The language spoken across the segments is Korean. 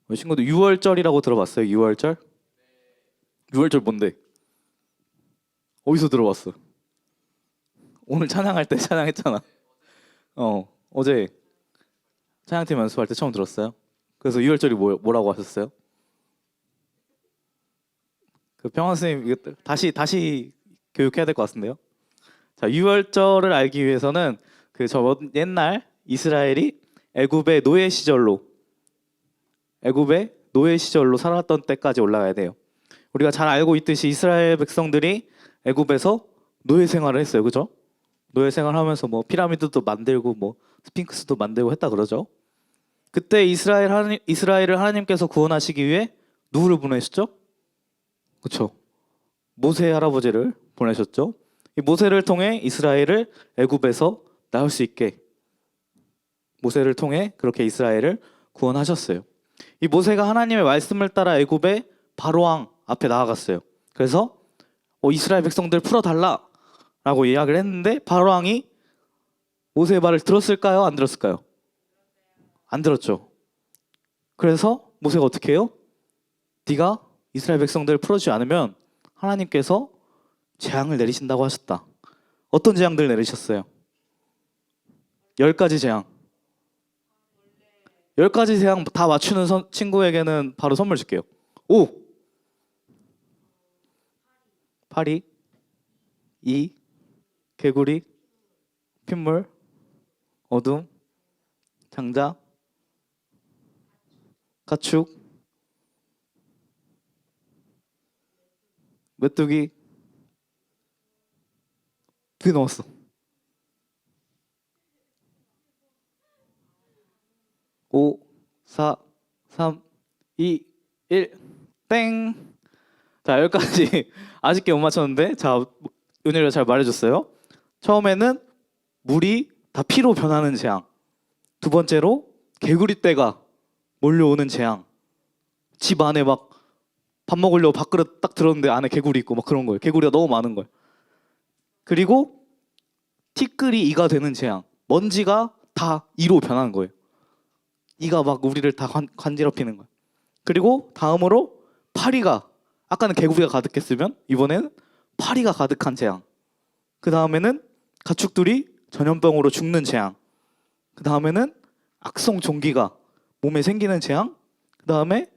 우리 친구들 6월절이라고 들어봤어요? 6월절? 6월절 뭔데? 어디서 들어봤어? 오늘 찬양할 때 찬양했잖아. 어제 찬양팀 연습할 때 처음 들었어요. 그래서 6월절이 뭐라고 하셨어요? 그 평화 선생님 이거 다시 교육해야 될 것 같은데요. 자, 6월절을 알기 위해서는 그 옛날 이스라엘이 애굽의 노예 시절로 살았던 때까지 올라가야 돼요. 우리가 잘 알고 있듯이 이스라엘 백성들이 애굽에서 노예 생활을 했어요. 그죠? 노예 생활하면서 뭐 피라미드도 만들고 뭐 스핑크스도 만들고 했다 그러죠. 그때 이스라엘을 하나님께서 구원하시기 위해 누구를 보내셨죠? 그렇죠. 모세 할아버지를 보내셨죠. 이 모세를 통해 이스라엘을 애굽에서 나올 수 있게 모세를 통해 그렇게 이스라엘을 구원하셨어요. 이 모세가 하나님의 말씀을 따라 애굽의 바로왕 앞에 나아갔어요. 그래서 이스라엘 백성들 풀어달라 라고 이야기를 했는데 바로왕이 모세의 말을 들었을까요? 안 들었을까요? 안 들었죠. 그래서 모세가 어떻게 해요? 네가 이스라엘 백성들을 풀어주지 않으면 하나님께서 재앙을 내리신다고 하셨다. 어떤 재앙들 내리셨어요? 10가지 재앙. 10가지 재앙 다 맞추는 친구에게는 바로 선물 줄게요. 5, 파리, 2, 개구리, 핏물, 어둠, 장자, 가축, 메뚜기. 두 개 넘었어. 5, 4, 3, 2, 1, 땡. 자, 여기까지 아쉽게 못 맞췄는데, 자, 은혜가 잘 말해줬어요. 처음에는 물이 다 피로 변하는 재앙. 두 번째로 개구리떼가 몰려오는 재앙. 집 안에 막 밥 먹으려고 밥그릇 딱 들었는데 안에 개구리 있고 막 그런 거예요. 개구리가 너무 많은 거예요. 그리고 티끌이 이가 되는 재앙. 먼지가 다 이로 변하는 거예요. 이가 막 우리를 다 간지럽히는 거예요. 그리고 다음으로 파리가, 아까는 개구리가 가득했으면 이번에는 파리가 가득한 재앙. 그 다음에는 가축들이 전염병으로 죽는 재앙. 그 다음에는 악성 종기가 몸에 생기는 재앙. 그 다음에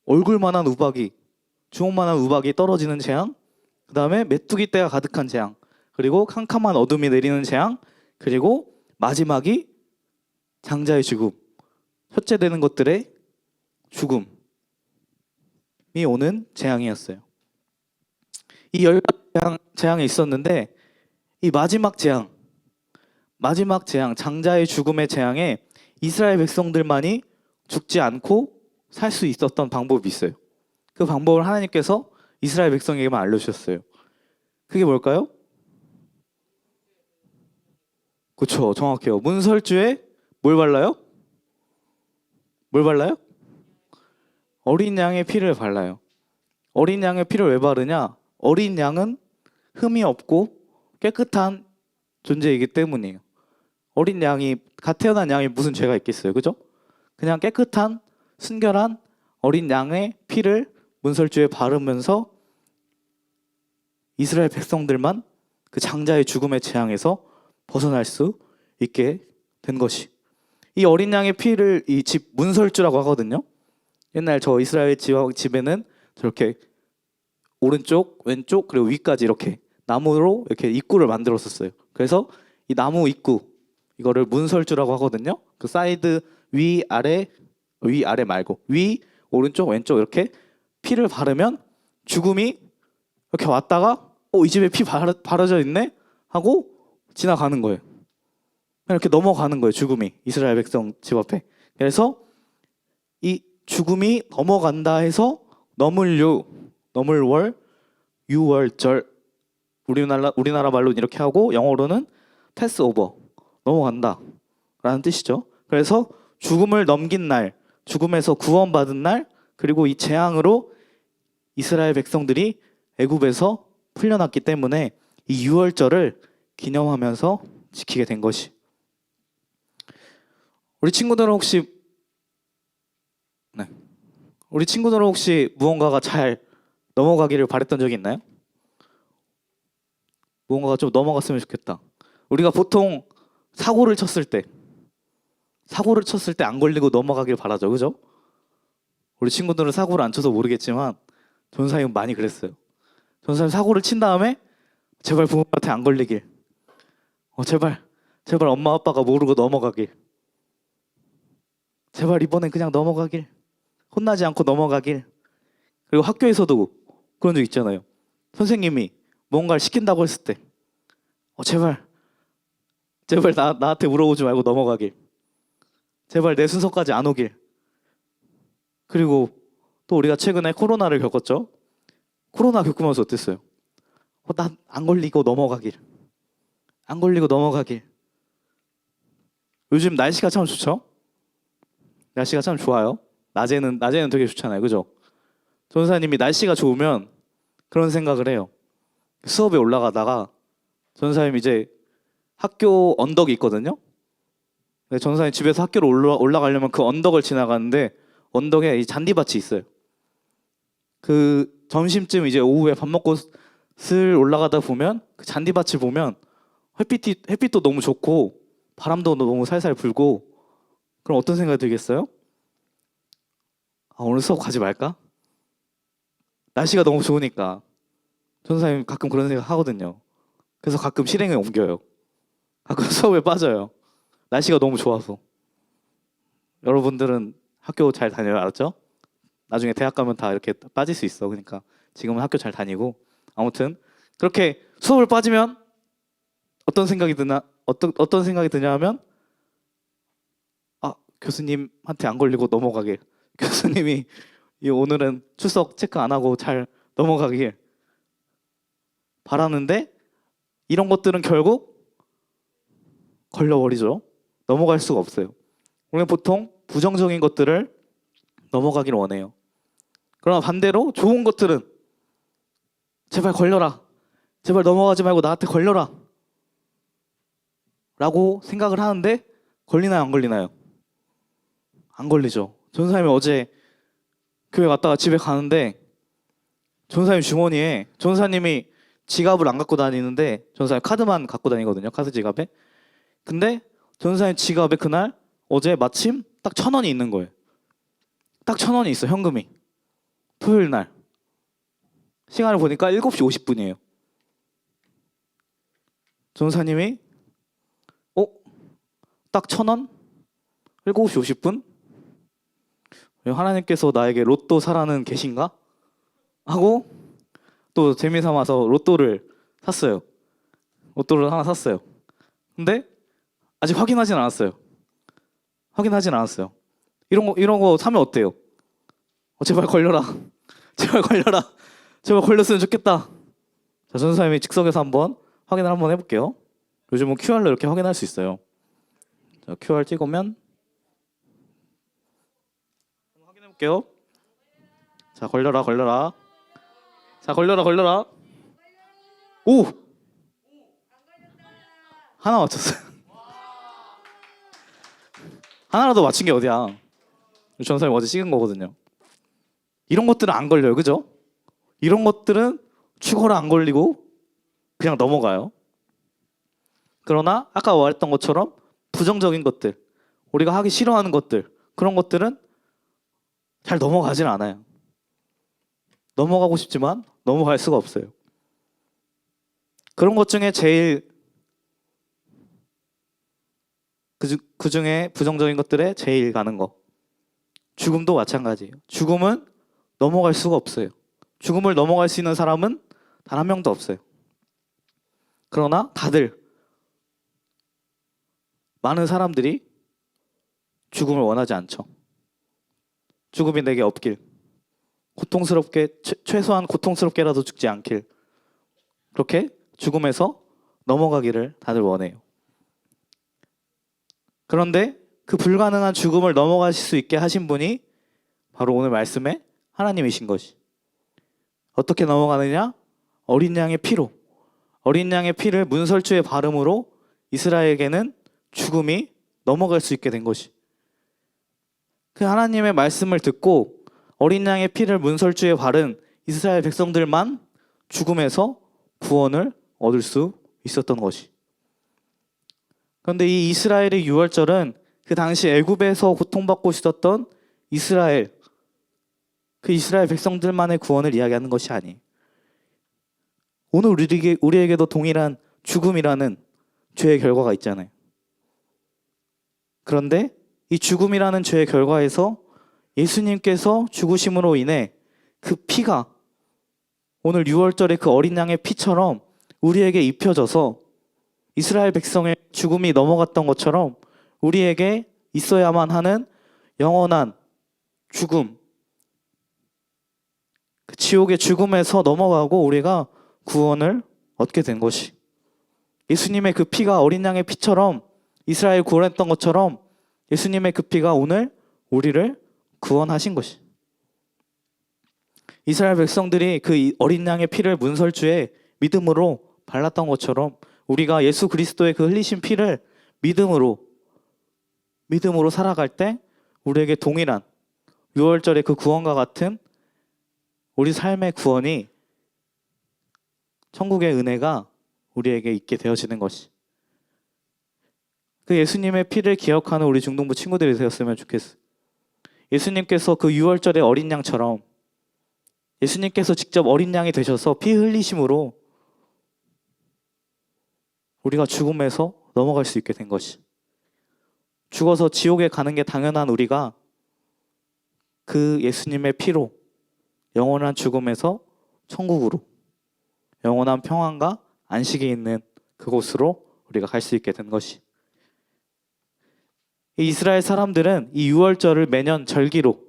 얼굴만한 우박이, 주먹만한 우박이 떨어지는 재앙. 그 다음에 메뚜기 떼가 가득한 재앙. 그리고 캄캄한 어둠이 내리는 재앙. 그리고 마지막이 장자의 죽음, 첫째 되는 것들의 죽음이 오는 재앙이었어요. 이 10가지 재앙이 있었는데 이 마지막 재앙, 장자의 죽음의 재앙에 이스라엘 백성들만이 죽지 않고 살 수 있었던 방법이 있어요. 그 방법을 하나님께서 이스라엘 백성에게만 알려주셨어요. 그게 뭘까요? 그렇죠, 정확해요. 문설주에 뭘 발라요? 뭘 발라요? 어린 양의 피를 발라요. 어린 양의 피를 왜 바르냐? 어린 양은 흠이 없고 깨끗한 존재이기 때문이에요. 어린 양이, 갓 태어난 양이 무슨 죄가 있겠어요, 그죠? 그냥 깨끗한 순결한 어린 양의 피를 문설주에 바르면서 이스라엘 백성들만 그 장자의 죽음의 재앙에서 벗어날 수 있게 된 것이. 이 어린 양의 피를 이 집 문설주라고 하거든요. 옛날 저 이스라엘 집에는 저렇게 오른쪽, 왼쪽, 그리고 위까지 이렇게 나무로 이렇게 입구를 만들었었어요. 그래서 이 나무 입구, 이거를 문설주라고 하거든요. 그 사이드 위 아래 말고 위, 오른쪽, 왼쪽 이렇게 피를 바르면 죽음이 이렇게 왔다가 이 집에 피 바르져 있네 하고 지나가는 거예요. 이렇게 넘어가는 거예요. 죽음이 이스라엘 백성 집 앞에. 그래서 이 죽음이 넘어간다 해서 너물월, 유월절, 우리나라 말로는 이렇게 하고 영어로는 패스오버, 넘어간다 라는 뜻이죠. 그래서 죽음을 넘긴 날, 죽음에서 구원받은 날, 그리고 이 재앙으로 이스라엘 백성들이 애굽에서 풀려났기 때문에 이 유월절을 기념하면서 지키게 된 것이. 우리 친구들은 혹시 우리 친구들은 혹시 무언가가 잘 넘어가기를 바랬던 적이 있나요? 무언가가 좀 넘어갔으면 좋겠다. 우리가 보통 사고를 쳤을 때 안 걸리고 넘어가길 바라죠. 그죠? 우리 친구들은 사고를 안 쳐서 모르겠지만 전사님은 많이 그랬어요. 전사님 사고를 친 다음에 제발 부모한테 안 걸리길. 제발 엄마 아빠가 모르고 넘어가길. 제발 이번엔 그냥 넘어가길. 혼나지 않고 넘어가길. 그리고 학교에서도 그런 적 있잖아요. 선생님이 뭔가를 시킨다고 했을 때 제발 나한테 물어보지 말고 넘어가길. 제발 내 순서까지 안 오길. 그리고 또 우리가 최근에 코로나를 겪었죠. 코로나 겪으면서 어땠어요? 난 안 걸리고 넘어가길. 안 걸리고 넘어가길. 요즘 날씨가 참 좋죠? 날씨가 참 좋아요. 낮에는 되게 좋잖아요. 그죠? 전사님이 날씨가 좋으면 그런 생각을 해요. 수업에 올라가다가 전사님 이제 학교 언덕이 있거든요. 전사님 집에서 학교로 올라가려면 그 언덕을 지나가는데 언덕에 이 잔디밭이 있어요. 그 점심쯤 이제 오후에 밥 먹고 슬 올라가다 보면 그 잔디밭을 보면 햇빛도 너무 좋고 바람도 너무 살살 불고 그럼 어떤 생각이 들겠어요? 오늘 수업 가지 말까? 날씨가 너무 좋으니까. 전사님 가끔 그런 생각 하거든요. 그래서 가끔 실행에 옮겨요. 가끔 수업에 빠져요. 날씨가 너무 좋아서. 여러분들은 학교 잘 다녀요. 알았죠? 나중에 대학 가면 다 이렇게 빠질 수 있어. 그러니까 지금은 학교 잘 다니고. 아무튼 그렇게 수업을 빠지면 어떤 생각이 드냐 하면 교수님한테 안 걸리고 넘어가길. 교수님이 오늘은 출석 체크 안 하고 잘 넘어가길 바라는데 이런 것들은 결국 걸려버리죠. 넘어갈 수가 없어요. 우리는 보통 부정적인 것들을 넘어가기를 원해요. 그러나 반대로 좋은 것들은 제발 걸려라. 제발 넘어가지 말고 나한테 걸려라. 라고 생각을 하는데 걸리나요? 안 걸리나요? 안 걸리죠. 전사님이 어제 교회 갔다가 집에 가는데 전사님 주머니에 전사님이 지갑을 안 갖고 다니는데 전사님 카드만 갖고 다니거든요. 카드 지갑에. 근데 전사님 지갑에 그날 어제 마침 딱 1,000원이 있는 거예요. 딱 1,000원이 있어. 현금이. 토요일 날. 시간을 보니까 7시 50분이에요. 전사님이 딱 1,000원? 7시 50분? 하나님께서 나에게 로또 사라는 계신가? 하고 또 재미삼아서 로또를 샀어요. 로또를 하나 샀어요. 근데 아직 확인하진 않았어요. 이런 거 사면 어때요? 제발 걸려라. 제발 걸려라. 제발 걸렸으면 좋겠다. 자, 전사님이 즉석에서 한번 확인을 한번 해볼게요. 요즘은 QR로 이렇게 확인할 수 있어요. 자, QR 찍으면 확인해 볼게요. 자, 걸려라. 자, 걸려라. 오! 하나 맞췄어요. 하나라도 맞춘 게 어디야. 전사님 어제 찍은 거거든요. 이런 것들은 안 걸려요. 그죠? 이런 것들은 죽어라 안 걸리고 그냥 넘어가요. 그러나 아까 말했던 것처럼 부정적인 것들, 우리가 하기 싫어하는 것들, 그런 것들은 잘 넘어가질 않아요. 넘어가고 싶지만 넘어갈 수가 없어요. 그런 것 중에 제일 그 중에 부정적인 것들에 제일 가는 거. 죽음도 마찬가지예요. 죽음은 넘어갈 수가 없어요. 죽음을 넘어갈 수 있는 사람은 단 한 명도 없어요. 그러나 많은 사람들이 죽음을 원하지 않죠. 죽음이 내게 없길. 최소한 고통스럽게라도 죽지 않길. 그렇게 죽음에서 넘어가기를 다들 원해요. 그런데 그 불가능한 죽음을 넘어가실 수 있게 하신 분이 바로 오늘 말씀에 하나님이신 것이. 어떻게 넘어가느냐? 어린 양의 피로. 어린 양의 피를 문설주에 바름으로 이스라엘에게는 죽음이 넘어갈 수 있게 된 것이. 그 하나님의 말씀을 듣고 어린 양의 피를 문설주에 바른 이스라엘 백성들만 죽음에서 구원을 얻을 수 있었던 것이. 그런데 이 이스라엘의 유월절은 그 당시 애굽에서 고통받고 있었던 이스라엘, 그 이스라엘 백성들만의 구원을 이야기하는 것이 아니에요. 오늘 우리에게도 동일한 죽음이라는 죄의 결과가 있잖아요. 그런데 이 죽음이라는 죄의 결과에서 예수님께서 죽으심으로 인해 그 피가 오늘 6월절의 그 어린 양의 피처럼 우리에게 입혀져서 이스라엘 백성의 죽음이 넘어갔던 것처럼 우리에게 있어야만 하는 영원한 죽음, 그 지옥의 죽음에서 넘어가고 우리가 구원을 얻게 된 것이, 예수님의 그 피가 어린 양의 피처럼 이스라엘 구원했던 것처럼 예수님의 그 피가 오늘 우리를 구원하신 것이. 이스라엘 백성들이 그 어린 양의 피를 문설주에 믿음으로 발랐던 것처럼 우리가 예수 그리스도의 그 흘리신 피를 믿음으로 살아갈 때 우리에게 동일한 6월절의 그 구원과 같은 우리 삶의 구원이, 천국의 은혜가 우리에게 있게 되어지는 것이. 그 예수님의 피를 기억하는 우리 중동부 친구들이 되었으면 좋겠어. 예수님께서 그 6월절의 어린 양처럼 예수님께서 직접 어린 양이 되셔서 피 흘리심으로 우리가 죽음에서 넘어갈 수 있게 된 것이. 죽어서 지옥에 가는 게 당연한 우리가 그 예수님의 피로 영원한 죽음에서 천국으로, 영원한 평안과 안식이 있는 그곳으로 우리가 갈 수 있게 된 것이. 이 이스라엘 사람들은 이 유월절을 매년 절기로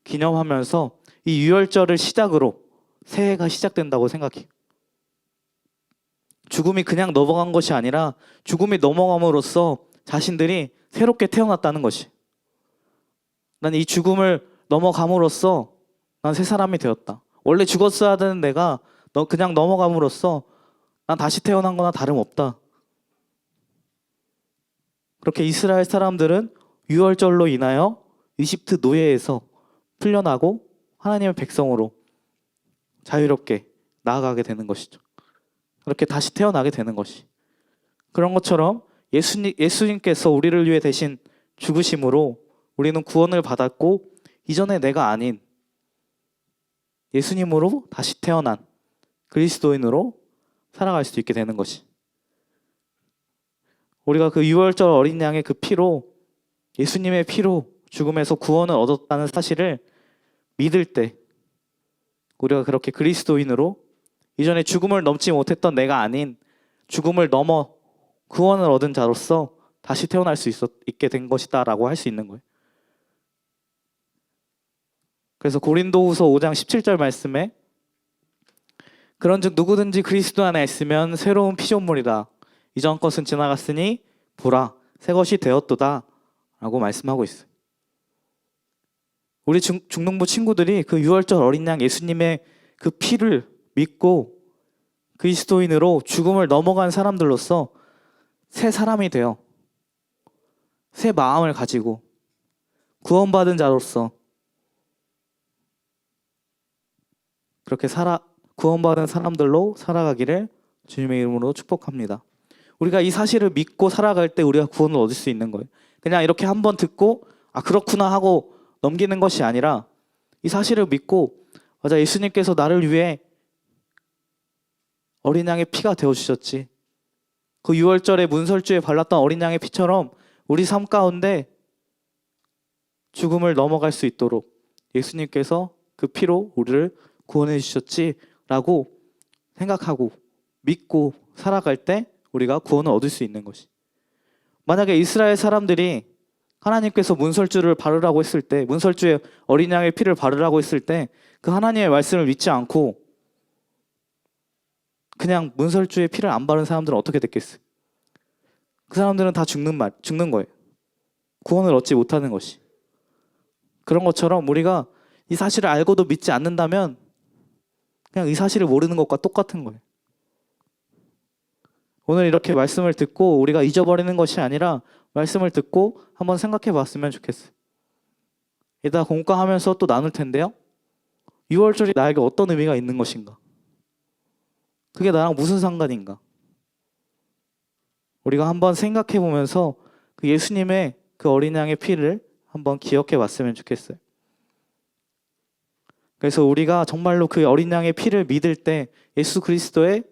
기념하면서 이 유월절을 시작으로 새해가 시작된다고 생각해요. 죽음이 그냥 넘어간 것이 아니라 죽음이 넘어감으로써 자신들이 새롭게 태어났다는 것이. 난 이 죽음을 넘어감으로써 난 새 사람이 되었다. 원래 죽었어야 되는 내가 그냥 넘어감으로써 난 다시 태어난 거나 다름없다. 그렇게 이스라엘 사람들은 유월절로 인하여 이집트 노예에서 풀려나고 하나님의 백성으로 자유롭게 나아가게 되는 것이죠. 그렇게 다시 태어나게 되는 것이. 그런 것처럼 예수님께서 우리를 위해 대신 죽으심으로 우리는 구원을 받았고 이전에 내가 아닌 예수님으로 다시 태어난 그리스도인으로 살아갈 수 있게 되는 것이. 우리가 그 6월절 어린 양의 그 피로, 예수님의 피로 죽음에서 구원을 얻었다는 사실을 믿을 때 우리가 그렇게 그리스도인으로 이전에 죽음을 넘지 못했던 내가 아닌 죽음을 넘어 구원을 얻은 자로서 다시 태어날 수 있게 된 것이다 라고 할 수 있는 거예요. 그래서 고린도후서 5장 17절 말씀에 그런즉 누구든지 그리스도 안에 있으면 새로운 피조물이라 이전 것은 지나갔으니 보라 새 것이 되었도다 라고 말씀하고 있어요. 우리 중동부 친구들이 그 유월절 어린 양 예수님의 그 피를 믿고 그리스도인으로 죽음을 넘어간 사람들로서 새 사람이 되어 새 마음을 가지고 구원받은 자로서 그렇게 구원받은 사람들로 살아가기를 주님의 이름으로 축복합니다. 우리가 이 사실을 믿고 살아갈 때 우리가 구원을 얻을 수 있는 거예요. 그냥 이렇게 한번 듣고 아 그렇구나 하고 넘기는 것이 아니라 이 사실을 믿고 맞아 예수님께서 나를 위해 어린 양의 피가 되어주셨지. 그 6월절에 문설주에 발랐던 어린 양의 피처럼 우리 삶 가운데 죽음을 넘어갈 수 있도록 예수님께서 그 피로 우리를 구원해 주셨지 라고 생각하고 믿고 살아갈 때 우리가 구원을 얻을 수 있는 것이. 만약에 이스라엘 사람들이 하나님께서 문설주를 바르라고 했을 때, 문설주에 어린 양의 피를 바르라고 했을 때 그 하나님의 말씀을 믿지 않고 그냥 문설주에 피를 안 바른 사람들은 어떻게 됐겠어요? 그 사람들은 다 죽는 거예요. 구원을 얻지 못하는 것이. 그런 것처럼 우리가 이 사실을 알고도 믿지 않는다면 그냥 이 사실을 모르는 것과 똑같은 거예요. 오늘 이렇게 말씀을 듣고 우리가 잊어버리는 것이 아니라 말씀을 듣고 한번 생각해 봤으면 좋겠어요. 이따 공과하면서 또 나눌 텐데요. 6월절이 나에게 어떤 의미가 있는 것인가? 그게 나랑 무슨 상관인가? 우리가 한번 생각해 보면서 그 예수님의 그 어린 양의 피를 한번 기억해 봤으면 좋겠어요. 그래서 우리가 정말로 그 어린 양의 피를 믿을 때, 예수 그리스도의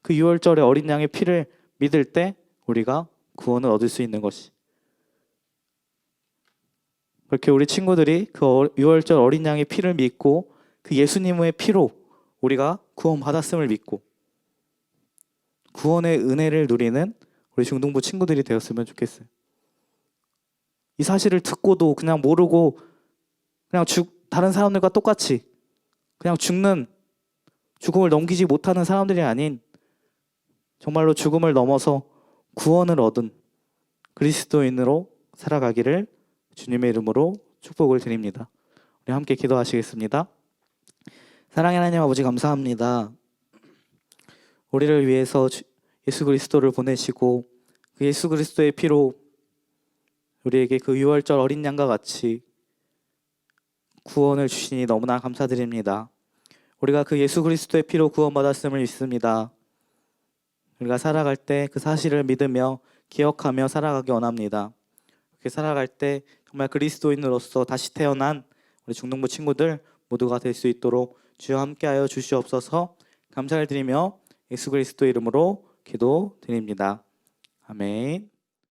그 6월절의 어린 양의 피를 믿을 때 우리가 구원을 얻을 수 있는 것이, 그렇게 우리 친구들이 그 6월절 어린 양의 피를 믿고 그 예수님의 피로 우리가 구원 받았음을 믿고 구원의 은혜를 누리는 우리 중등부 친구들이 되었으면 좋겠어요. 이 사실을 듣고도 그냥 모르고 그냥 다른 사람들과 똑같이 그냥 죽음을 넘기지 못하는 사람들이 아닌, 정말로 죽음을 넘어서 구원을 얻은 그리스도인으로 살아가기를 주님의 이름으로 축복을 드립니다. 우리 함께 기도하시겠습니다. 사랑의 하나님 아버지, 감사합니다. 우리를 위해서 예수 그리스도를 보내시고 그 예수 그리스도의 피로 우리에게 그 6월절 어린 양과 같이 구원을 주시니 너무나 감사드립니다. 우리가 그 예수 그리스도의 피로 구원받았음을 믿습니다. 우리가 살아갈 때 그 사실을 믿으며 기억하며 살아가기 원합니다. 그렇게 살아갈 때 정말 그리스도인으로서 다시 태어난 우리 중등부 친구들 모두가 될 수 있도록 주여 함께하여 주시옵소서. 감사를 드리며 예수 그리스도 이름으로 기도드립니다. 아멘.